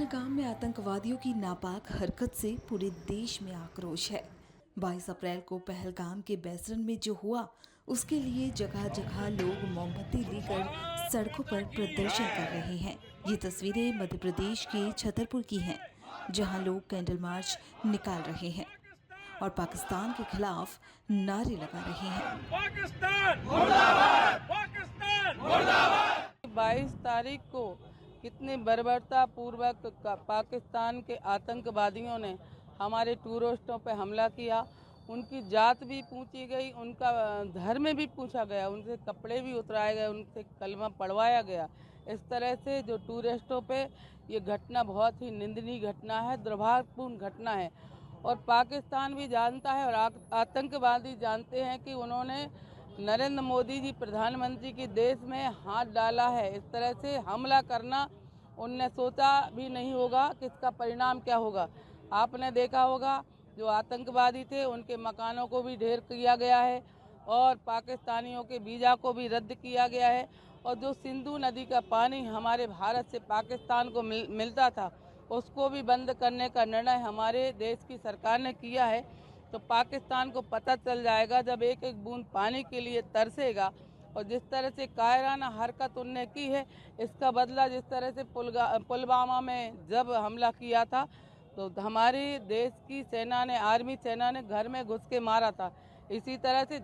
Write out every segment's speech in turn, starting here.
पहलगाम में आतंकवादियों की नापाक हरकत से पूरे देश में आक्रोश है। 22 अप्रैल को पहलगाम के बैसरन में जो हुआ, उसके लिए जगह जगह लोग मोमबत्ती लेकर सड़कों पर प्रदर्शन कर रहे हैं। ये तस्वीरें मध्य प्रदेश के छतरपुर की हैं, जहां लोग कैंडल मार्च निकाल रहे हैं और पाकिस्तान के खिलाफ नारे लगा रहे हैं। पाकिस्तान मुर्दाबाद, पाकिस्तान मुर्दाबाद। 22 तारीख को कितनी बर्बरता पूर्वक पाकिस्तान के आतंकवादियों ने हमारे टूरिस्टों पर हमला किया। उनकी जात भी पूछी गई, उनका धर्म भी पूछा गया, उनसे कपड़े भी उतराए गए, उनसे कलमा पढ़वाया गया। इस तरह से जो टूरिस्टों पे ये घटना बहुत ही निंदनीय घटना है, दुर्भाग्यपूर्ण घटना है। और पाकिस्तान भी जानता है और आतंकवादी जानते हैं कि उन्होंने नरेंद्र मोदी जी प्रधानमंत्री के देश में हाथ डाला है। इस तरह से हमला करना उनने सोचा भी नहीं होगा कि इसका परिणाम क्या होगा। आपने देखा होगा जो आतंकवादी थे उनके मकानों को भी ढेर किया गया है और पाकिस्तानियों के वीज़ा को भी रद्द किया गया है। और जो सिंधु नदी का पानी हमारे भारत से पाकिस्तान को मिलता था, उसको भी बंद करने का निर्णय हमारे देश की सरकार ने किया है। तो पाकिस्तान को पता चल जाएगा जब एक एक बूंद पानी के लिए तरसेगा। और जिस तरह से कायराना हरकत उनने की है, इसका बदला जिस तरह से पुलवामा में जब हमला किया था तो हमारे देश की सेना ने, आर्मी सेना ने घर में घुस के मारा था। इसी तरह से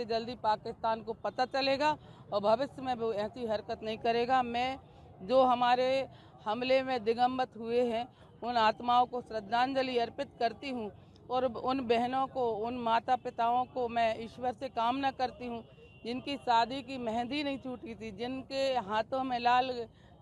जल्दी पाकिस्तान को पता चलेगा और भविष्य में वो ऐसी हरकत नहीं करेगा। मैं जो हमारे हमले में दिगंबत हुए हैं उन आत्माओं को श्रद्धांजलि अर्पित करती हूँ और उन बहनों को, उन माता पिताओं को मैं ईश्वर से कामना करती हूँ जिनकी शादी की मेहंदी नहीं छूटी थी, जिनके हाथों में लाल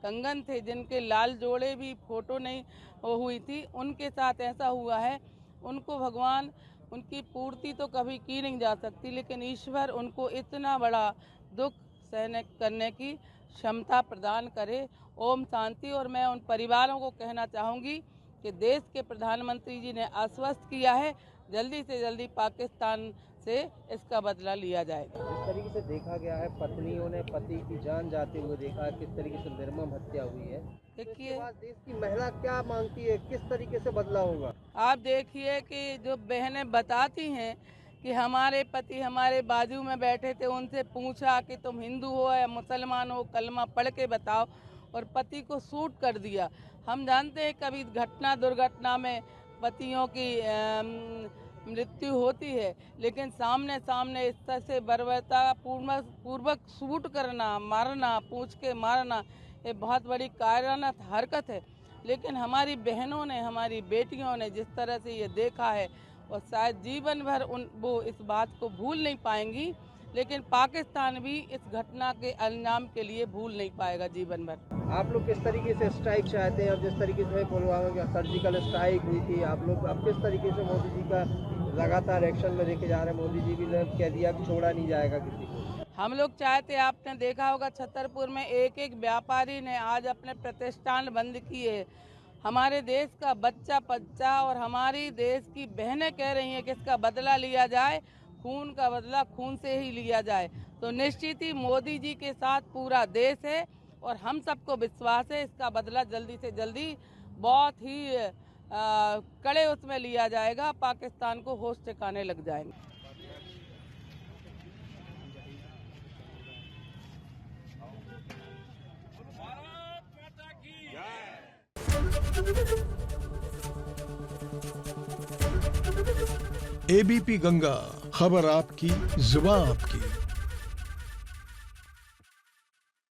कंगन थे, जिनके लाल जोड़े भी फोटो नहीं हुई थी, उनके साथ ऐसा हुआ है। उनको भगवान उनकी पूर्ति तो कभी की नहीं जा सकती, लेकिन ईश्वर उनको इतना बड़ा दुख सहन करने की क्षमता प्रदान करे। ओम शांति। और मैं उन परिवारों को कहना चाहूँगी कि देश के प्रधानमंत्री जी ने आश्वस्त किया है, जल्दी से जल्दी पाकिस्तान से इसका बदला लिया जाएगा। जिस तरीके से देखा गया है, पत्नियों ने पति की जान जाते हुए देखा है, किस तरीके से निर्मम हत्या हुई है। देखिए देश की महिला क्या मांगती है, किस तरीके से बदला होगा। आप देखिए कि जो बहनें बताती हैं कि हमारे पति हमारे बाजू में बैठे थे, उनसे पूछा कि तुम हिंदू हो या मुसलमान हो, कलमा पढ़ के बताओ, और पति को शूट कर दिया। हम जानते हैं कभी दुर्घटना में पतियों की मृत्यु होती है, लेकिन सामने इस तरह से बर्बरता पूर्वक शूट करना, मारना, पूछ के मारना, ये बहुत बड़ी कायराना हरकत है। लेकिन हमारी बहनों ने, हमारी बेटियों ने जिस तरह से ये देखा है, और शायद जीवन भर वो इस बात को भूल नहीं पाएंगी। लेकिन पाकिस्तान भी इस घटना के अंजाम के लिए भूल नहीं पाएगा जीवन भर। आप लोग किस तरीके से स्ट्राइक चाहते हैं, और जिस तरीके से पुलवामा की सर्जिकल स्ट्राइक हुई थी, आप लोग अब किस तरीके से मोदी जी का लगातार एक्शन में देखे जा रहे हैं। मोदी जी भी ने कह दिया कि छोड़ा नहीं जाएगा किसी को। हम लोग चाहते, आपने देखा होगा छतरपुर में एक व्यापारी ने आज अपने प्रतिष्ठान बंद किए। हमारे देश का बच्चा और हमारी देश की बहनें कह रही हैं कि इसका बदला लिया जाए, खून का बदला खून से ही लिया जाए। तो निश्चित ही मोदी जी के साथ पूरा देश है और हम सबको विश्वास है इसका बदला जल्दी से जल्दी बहुत ही कड़े उसमें लिया जाएगा। पाकिस्तान को होश ठिकाने लग जाएंगे। एबीपी गंगा, खबर आपकी, जुबान आपकी।